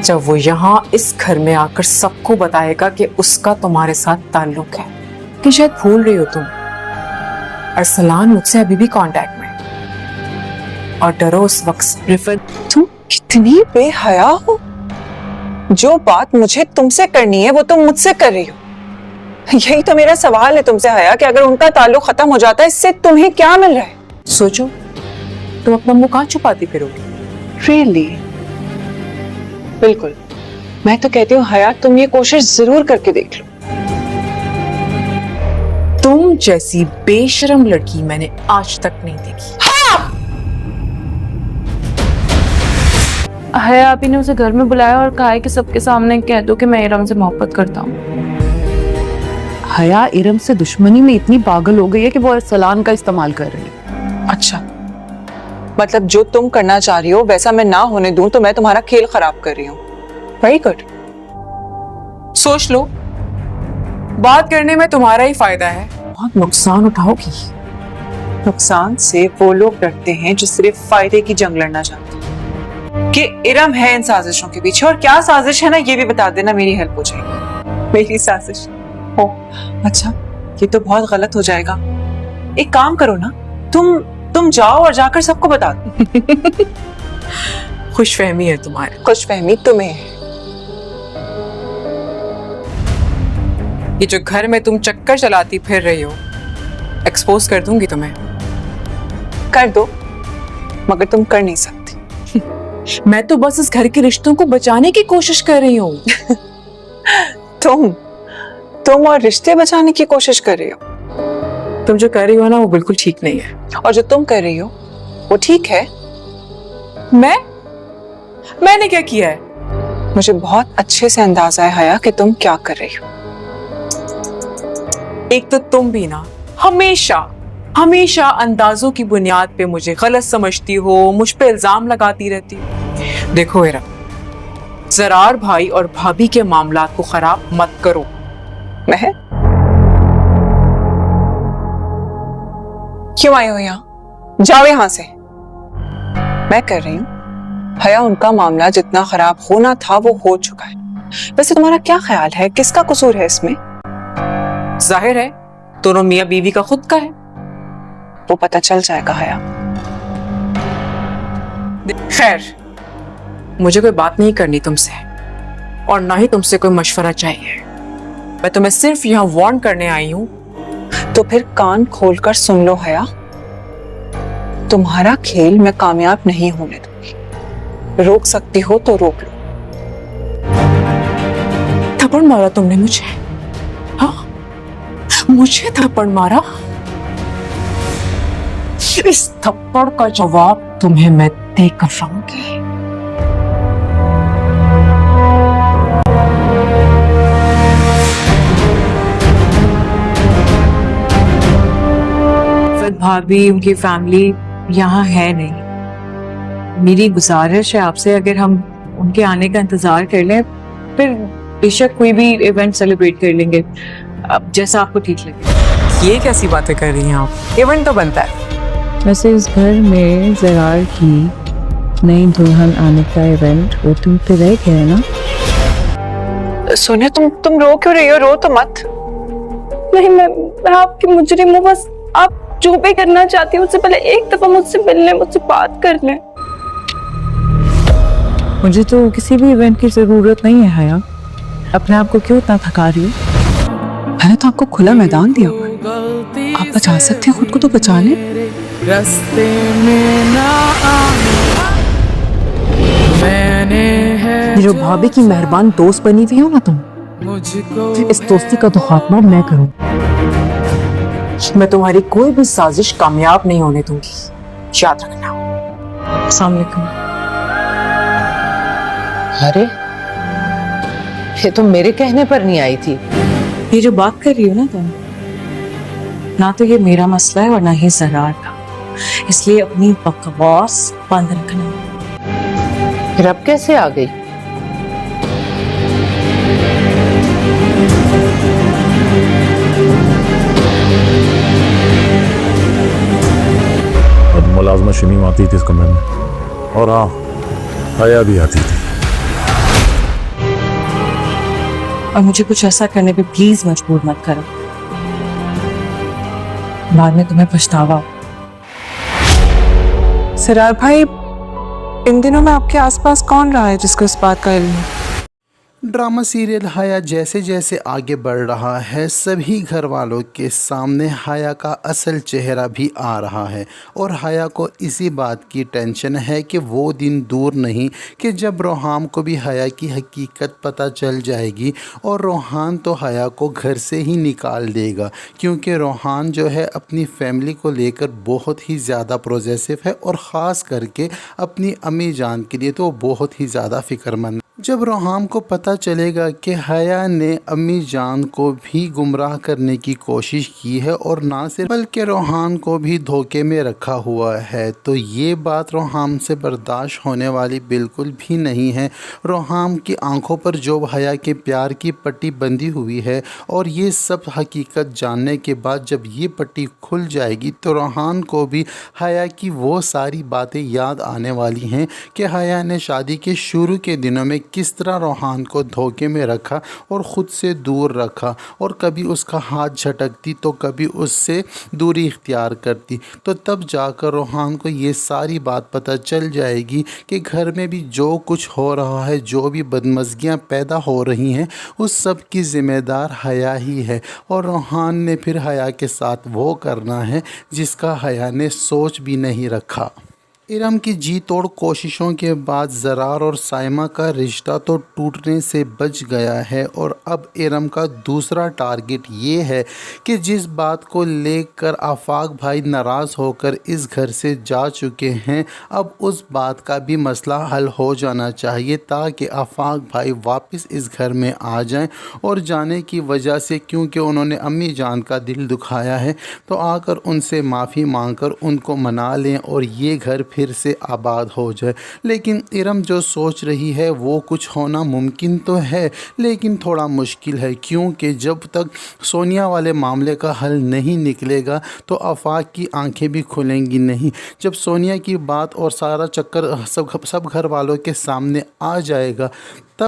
جب وہ یہاں اس گھر میں آ کر سب کو بتائے گا کہ اس کا تمہارے ساتھ تعلق ہے، کہ شاید بھول رہی ہو تم، ارسلان مجھ سے ابھی بھی کانٹیکٹ میں، اور ڈرو اس وقت سے۔ رفت، تم کتنی بے حیا ہو، جو بات مجھے تم سے کرنی ہے وہ تم مجھ سے کر رہی ہو۔ یہی تو میرا سوال ہے تم سے حیا، کہ اگر ان کا تعلق ختم ہو جاتا ہے اس سے تمہیں کیا مل رہا ہے؟ سوچو، تم اپنا منہ کہاں چھپاتی پھرو گی؟ ریئلی؟ بالکل، میں تو کہتی ہوں حیا تم یہ کوشش ضرور کر کے دیکھ لو۔ تم جیسی بے شرم لڑکی میں نے آج تک نہیں دیکھی۔ حیا آپی نے اسے گھر میں بلایا اور کہا ہے کہ سب کے سامنے کہہ دو کہ میں ارم سے محبت کرتا ہوں۔ حیا ارم سے دشمنی میں اتنی پاگل ہو گئی ہے کہ وہ ارسلان کا استعمال کر رہی ہے۔ اچھا، مطلب جو تم کرنا چاہ رہی ہو ویسا میں نہ ہونے دوں تو میں تمہارا کھیل خراب کر رہی ہوں۔ Very good. سوچ لو، بات کرنے میں تمہارا ہی فائدہ ہے، بہت نقصان اٹھاؤ گی۔ نقصان سے وہ لوگ ڈرتے ہیں جو صرف فائدے کی جنگ لڑنا چاہتے ہیں۔ کہ ارم ہے ان سازشوں کے پیچھے، اور کیا سازش ہے نا یہ بھی بتا دینا، میری ہیلپ ہو جائے گی۔ میری سازش ہو؟ اچھا، یہ تو بہت غلط ہو جائے گا۔ ایک کام کرو نا، تم جاؤ اور جا کر سب کو بتا دو۔ خوش فہمی ہے تمہاری۔ خوش فہمی تمہیں ہے۔ یہ جو گھر میں تم چکر چلاتی پھر رہی ہو، ایکسپوز کر دوں گی تمہیں۔ کر دو، مگر تم کر نہیں سکتی۔ میں تو بس اس گھر کے رشتوں کو بچانے کی کوشش کر رہی ہوں۔ تم اور رشتے بچانے کی کوشش کر رہی ہو؟ تم جو کر رہی ہو نا وہ بالکل ٹھیک نہیں ہے۔ اور جو تم کر رہی ہو وہ ٹھیک ہے؟ میں نے کیا کیا ہے؟ مجھے بہت اچھے سے اندازہ ہے حیا کہ تم کیا کر رہی ہو۔ ایک تو تم بھی نا ہمیشہ اندازوں کی بنیاد پہ مجھے غلط سمجھتی ہو، مجھ پہ الزام لگاتی رہتی ہو۔ دیکھو ارم، زرار بھائی اور بھابھی کے معاملات کو خراب مت کرو۔ میں کیوں آئی ہو یہاں؟ جاؤ یہاں سے۔ میں کر رہی ہوں حیا، ان کا معاملہ جتنا خراب ہونا تھا وہ ہو چکا ہے۔ ویسے تمہارا کیا خیال ہے، کس کا قصور ہے اس میں؟ ظاہر ہے دونوں میاں بیوی کا خود کا ہے۔ وہ پتہ چل جائے گا حیا۔ خیر، مجھے کوئی بات نہیں کرنی تم سے، اور نہ ہی تم سے کوئی مشورہ چاہیے۔ میں تمہیں صرف یہاں وارن کرنے آئی ہوں۔ تو پھر کان کھول کر سن لو حیا، تمہارا کھیل میں کامیاب نہیں ہونے دوں گی۔ روک سکتی ہو تو روک لو۔ تھپڑ مارا تم نے مجھے؟ ہاں، مجھے تھپڑ مارا؟ اس تھپڑ کا جواب تمہیں میں دے کر رہوں گی۔ بھابھی ان کی فیملی یہاں ہے نہیں۔ میری گزارش ہے آپ سے، اگر ہم ان کے آنے کا انتظار کر لیں، پھر بے شک کوئی بھی ایونٹ سیلیبریٹ کر لیں گے، جیسا آپ کو ٹھیک لگے۔ یہ کیسی باتیں کر رہی ہیں آپ؟ ایونٹ تو بنتا ہے۔ ویسے اس گھر میں زرار کی نئی دلہن آنے کا ایونٹ ہوتے ہوتے رہ گیا ہے نا؟ سونیا تم رو کیوں رہی ہو؟ رو تو مت۔ نہیں، میں آپ کی مجرم ہوں، بس آپ جو بھی کرنا چاہتی ہوں اس سے پہلے ایک دفعہ مجھ سے مل لیں، مجھ سے بات کر لیں۔ مجھے تو کسی بھی ایونٹ کی ضرورت نہیں ہے حیا، اپنے آپ کو کیوں اتنا تھکا رہی ہو؟ میں نے تو آپ کو کھلا میدان دیا ہوا ہے، آپ بچا سکتے ہیں خود کو تو بچا لیں۔ یہ جو بھابھی کی مہربان دوست بنی ہوئی ہو نا تم، اس دوستی کا تو خاتمہ میں کروں۔ میں تمہاری کوئی بھی سازش کامیاب نہیں ہونے دوں گی، یاد رکھنا۔ السلام علیکم۔ ارے یہ تو میرے کہنے پر نہیں آئی تھی۔ یہ جو بات کر رہی ہو نا تم، نہ تو یہ میرا مسئلہ ہے اور نہ ہی زرار کا، اس لیے اپنی بکواس بند رکھنا۔ پھر اب کیسے آ گئی؟ ملازمہ شمیم آتی تھی اس کمرے میں، اور ہاں حیا بھی آتی تھی۔ और मुझे कुछ ऐसा करने पे प्लीज मजबूर मत करो, बाद में तुम्हें पछतावा हो। सरार भाई, इन दिनों में आपके आसपास कौन रहा है जिसको इस बात का इल्म है? ड्रामा सीरियल हया जैसे जैसे आगे बढ़ रहा है, सभी घर वालों के सामने हया का असल चेहरा भी आ रहा है और हया को इसी बात की टेंशन है कि वो दिन दूर नहीं कि जब रोहान को भी हया की हकीकत पता चल जाएगी और रोहान तो हया को घर से ही निकाल देगा, क्योंकि रोहान जो है अपनी फैमिली को लेकर बहुत ही ज़्यादा पॉजिटिव है और ख़ास करके अपनी अम्मी जान के लिए तो बहुत ही ज़्यादा फ़िक्रमंद। जब रोहान को पता चलेगा कि हया ने अम्मी जान को भी गुमराह करने की कोशिश की है और ना सिर्फ बल्कि रोहान को भी धोखे में रखा हुआ है, तो ये बात रोहान से बर्दाश्त होने वाली बिल्कुल भी नहीं है। रोहान की आंखों पर जो हया के प्यार की पट्टी बंधी हुई है और ये सब हकीकत जानने के बाद जब ये पट्टी खुल जाएगी तो रोहान को भी हया की वो सारी बातें याद आने वाली हैं कि हया ने शादी के शुरू के दिनों में किस तरह रोहान को धोखे में रखा और ख़ुद से दूर रखा और कभी उसका हाथ झटकती तो कभी उससे दूरी इख्तियार करती, तो तब जाकर रोहान को ये सारी बात पता चल जाएगी कि घर में भी जो कुछ हो रहा है, जो भी बदमज़गियाँ पैदा हो रही हैं, उस सब की ज़िम्मेदार हया ही है और रोहान ने फिर हया के साथ वो करना है जिसका हया ने सोच भी नहीं रखा। इरम की जी तोड़ कोशिशों के बाद ज़रार और साइमा का रिश्ता तो टूटने से बच गया है और अब इरम का दूसरा टारगेट ये है कि जिस बात को लेकर आफाक भाई नाराज़ होकर इस घर से जा चुके हैं, अब उस बात का भी मसला हल हो जाना चाहिए ताकि आफाक भाई वापस इस घर में आ जाएं और जाने की वजह से क्योंकि उन्होंने अम्मी जान का दिल दुखाया है तो आकर उनसे माफ़ी मांगकर उनको मना लें और ये घर फिर से आबाद हो जाए। लेकिन इरम जो सोच रही है वो कुछ होना मुमकिन तो है लेकिन थोड़ा मुश्किल है, क्योंकि जब तक सोनिया वाले मामले का हल नहीं निकलेगा तो आफाक की आंखें भी खुलेंगी नहीं। जब सोनिया की बात और सारा चक्कर सब घर वालों के सामने आ जाएगा तब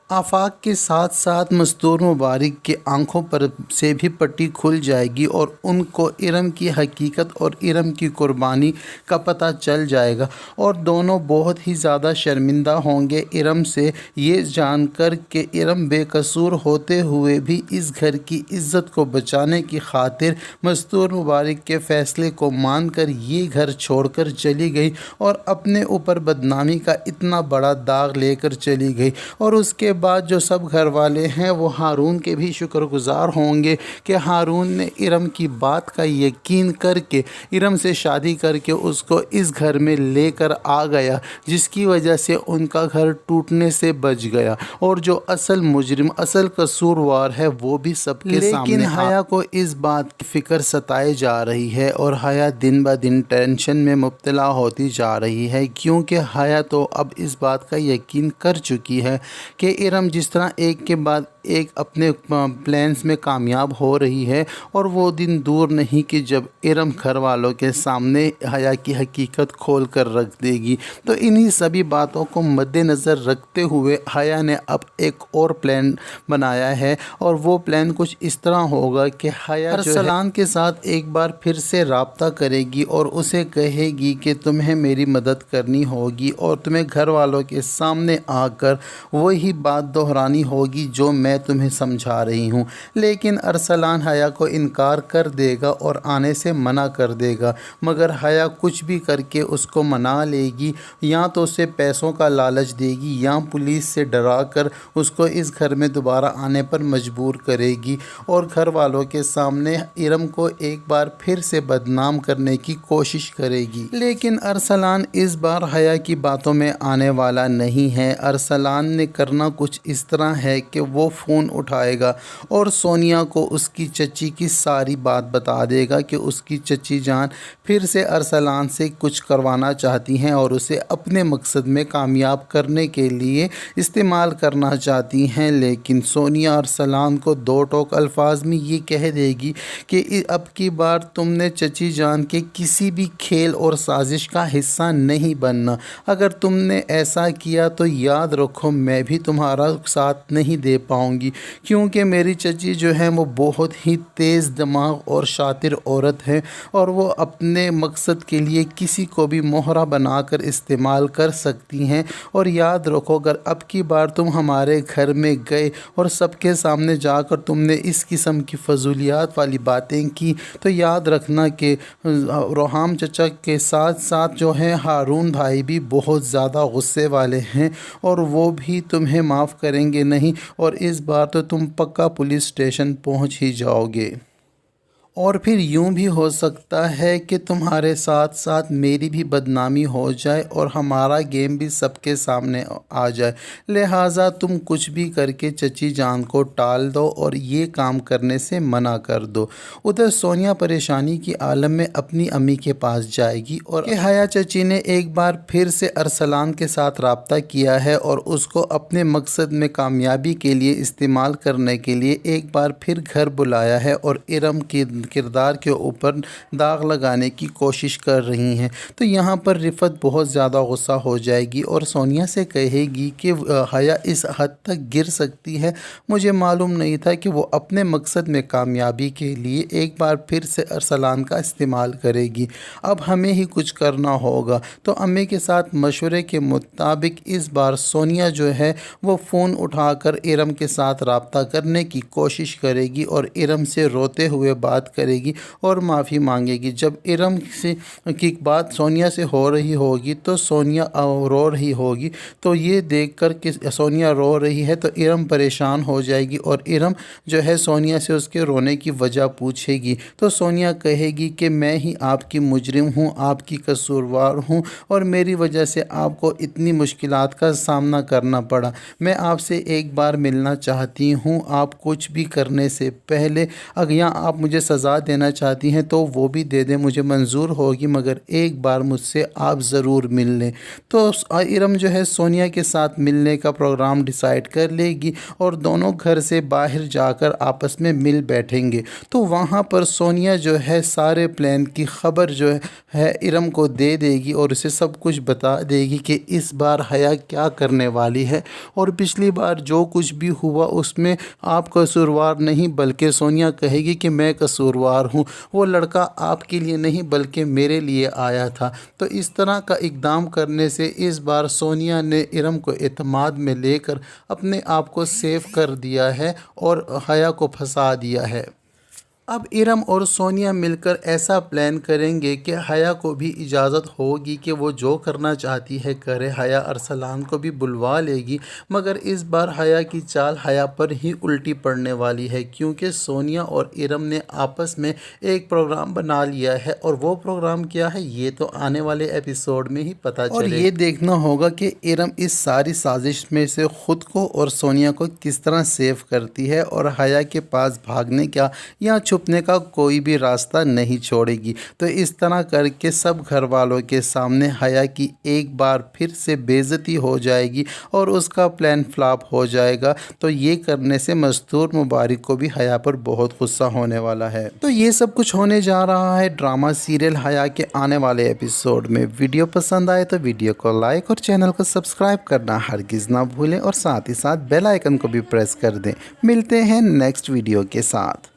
आफाक के साथ साथ मस्तूर मुबारक के आंखों पर से भी पट्टी खुल जाएगी और उनको इरम की हकीकत और इरम की कुर्बानी का पता चल जाएगा और दोनों बहुत ही ज़्यादा शर्मिंदा होंगे इरम से ये जानकर कि इरम बेकसूर होते हुए भी इस घर की इज़्ज़त को बचाने की खातिर मस्तूर मुबारक के फ़ैसले को मानकर ये घर छोड़कर चली गई और अपने ऊपर बदनामी का इतना बड़ा दाग लेकर चली गई। और उसके बाद जो सब घर वाले हैं वो हारून के भी शुक्रगुजार होंगे कि हारून ने इरम की बात का यकीन करके इरम से शादी करके उसको इस घर में लेकर आ गया, जिसकी वजह से उनका घर टूटने से बच गया और जो असल मुजरिम असल कसूरवार है वो भी सबके सामने। लेकिन हया को इस बात की फ़िक्र सताए जा रही है और हया दिन ब दिन टेंशन में मुब्तला होती जा रही है, क्योंकि हया तो अब इस बात का यकीन कर चुकी है कि इरम जिस तरह एक के बाद एक अपने प्लान्स में कामयाब हो रही है और वो दिन दूर नहीं कि जब इरम घर वालों के सामने हया की हकीकत खोल कर रख देगी। तो इन्हीं सभी बातों को मद्देनज़र रखते हुए हया ने अब एक और प्लान बनाया है और वो प्लान कुछ इस तरह होगा कि हया अरसलान के साथ एक बार फिर से राब्ता करेगी और उसे कहेगी कि तुम्हें मेरी मदद करनी होगी और तुम्हें घर वालों के सामने आकर वही बात दोहरानी होगी जो मैं तुम्हें समझा रही हूँ। लेकिन अरसलान हया को इनकार कर देगा और आने से मना कर देगा, मगर हया कुछ भी करके उसको मना लेगी, या तो उसे पैसों का लालच देगी या पुलिस से डरा कर उसको इस घर में दोबारा आने पर मजबूर करेगी और घर वालों के सामने इरम को एक बार फिर से बदनाम करने की कोशिश करेगी। लेकिन अरसलान इस बार हया की बातों में आने वाला नहीं है। अरसलान ने करना कुछ इस तरह है कि वो फ़ोन उठाएगा और सोनिया को उसकी चची की सारी बात बता देगा कि उसकी चची जान फिर से अरसलान से कुछ करवाना चाहती हैं और उसे अपने मकसद में कामयाब करने के लिए इस्तेमाल करना चाहती हैं। लेकिन सोनिया अरसलान को दो टोक अल्फाज में ये कह देगी कि अब की बार तुमने चची जान के किसी भी खेल और साजिश का हिस्सा नहीं बनना। अगर तुमने ऐसा किया तो याद रखो मैं भी तुम्हारा तुम्हारा साथ नहीं दे पाऊंगी, क्योंकि मेरी चची जो है वो बहुत ही तेज़ दिमाग और शातिर औरत है और वो अपने मकसद के लिए किसी को भी मोहरा बनाकर इस्तेमाल कर सकती हैं। और याद रखो, अगर अब की बार तुम हमारे घर में गए और सबके सामने जाकर तुमने इस किस्म की फजूलियात वाली बातें की तो याद रखना कि रोहाम चचा के साथ साथ जो है हारून भाई भी बहुत ज़्यादा गुस्से वाले हैं और वो भी तुम्हें माफ़ करेंगे नहीं, और इस बार तो तुम पक्का पुलिस स्टेशन पहुंच ही जाओगे। और फिर यूं भी हो सकता है कि तुम्हारे साथ साथ मेरी भी बदनामी हो जाए और हमारा गेम भी सबके सामने आ जाए। लिहाजा तुम कुछ भी करके चची जान को टाल दो और ये काम करने से मना कर दो। उधर सोनिया परेशानी की आलम में अपनी अम्मी के पास जाएगी और हया चची ने एक बार फिर से अरसलान के साथ रब्ता किया है और उसको अपने मकसद में कामयाबी के लिए इस्तेमाल करने के लिए एक बार फिर घर बुलाया है और इरम की किरदार के ऊपर दाग लगाने की कोशिश कर रही हैं। तो यहाँ पर रिफत बहुत ज़्यादा गुस्सा हो जाएगी और सोनिया से कहेगी कि हया इस हद तक गिर सकती है, मुझे मालूम नहीं था कि वो अपने मकसद में कामयाबी के लिए एक बार फिर से अरसलान का इस्तेमाल करेगी। अब हमें ही कुछ करना होगा। तो अम्मी के साथ मशवरे के मुताबिक इस बार सोनिया जो है वो फ़ोन उठाकर इरम के साथ रब्ता करने की कोशिश करेगी और इरम से रोते हुए बात करेगी और माफ़ी मांगेगी। जब इरम से की बात सोनिया से हो रही होगी तो सोनिया रो रही होगी, तो ये देखकर कि सोनिया रो रही है तो इरम परेशान हो जाएगी और इरम जो है सोनिया से उसके रोने की वजह पूछेगी। तो सोनिया कहेगी कि मैं ही आपकी मुजरिम हूँ, आपकी कसूरवार हूँ और मेरी वजह से आपको इतनी मुश्किलात का सामना करना पड़ा। मैं आपसे एक बार मिलना चाहती हूँ, आप कुछ भी करने से पहले अगर यहाँ आप मुझे सज़ा देना चाहती हैं तो वो भी दे दें, मुझे मंजूर होगी, मगर एक बार मुझसे आप ज़रूर मिल लें। तो इरम जो है सोनिया के साथ मिलने का प्रोग्राम डिसाइड कर लेगी और दोनों घर से बाहर जाकर आपस में मिल बैठेंगे। तो वहाँ पर सोनिया जो है सारे प्लान की खबर जो है इरम को दे देगी और उसे सब कुछ बता देगी कि इस बार हया क्या करने वाली है और पिछली बार जो कुछ भी हुआ उसमें आप कसूरवार नहीं, बल्कि सोनिया कहेगी कि मैं कसूरवार हूँ, वो लड़का आपके लिए नहीं बल्कि मेरे लिए आया था। तो इस तरह का इक़दाम करने से इस बार सोनिया ने इरम को एतमाद में लेकर अपने आप को सेव कर दिया है और हया को फंसा दिया है। अब इरम और सोनिया मिलकर ऐसा प्लान करेंगे कि हया को भी इजाज़त होगी कि वो जो करना चाहती है करे। हया अरसलान को भी बुलवा लेगी, मगर इस बार हया की चाल हया पर ही उल्टी पड़ने वाली है, क्योंकि सोनिया और इरम ने आपस में एक प्रोग्राम बना लिया है और वो प्रोग्राम क्या है ये तो आने वाले एपिसोड में ही पता चलेगा। और ये देखना होगा कि इरम इस सारी साजिश में से ख़ुद को और सोनिया को किस तरह सेव करती है और हया के पास भागने का या छुपने का कोई भी रास्ता नहीं छोड़ेगी। तो इस तरह करके सब घर वालों के सामने हया की एक बार फिर से बेइज्जती हो जाएगी और उसका प्लान फ्लॉप हो जाएगा। तो ये करने से मस्तूर मुबारक को भी हया पर बहुत गुस्सा होने वाला है। तो ये सब कुछ होने जा रहा है ड्रामा सीरियल हया के आने वाले एपिसोड में। वीडियो पसंद आए तो वीडियो को लाइक और चैनल को सब्सक्राइब करना हरगिज़ ना भूलें और साथ ही साथ बेल आइकन को भी प्रेस कर दें। मिलते हैं नेक्स्ट वीडियो के साथ।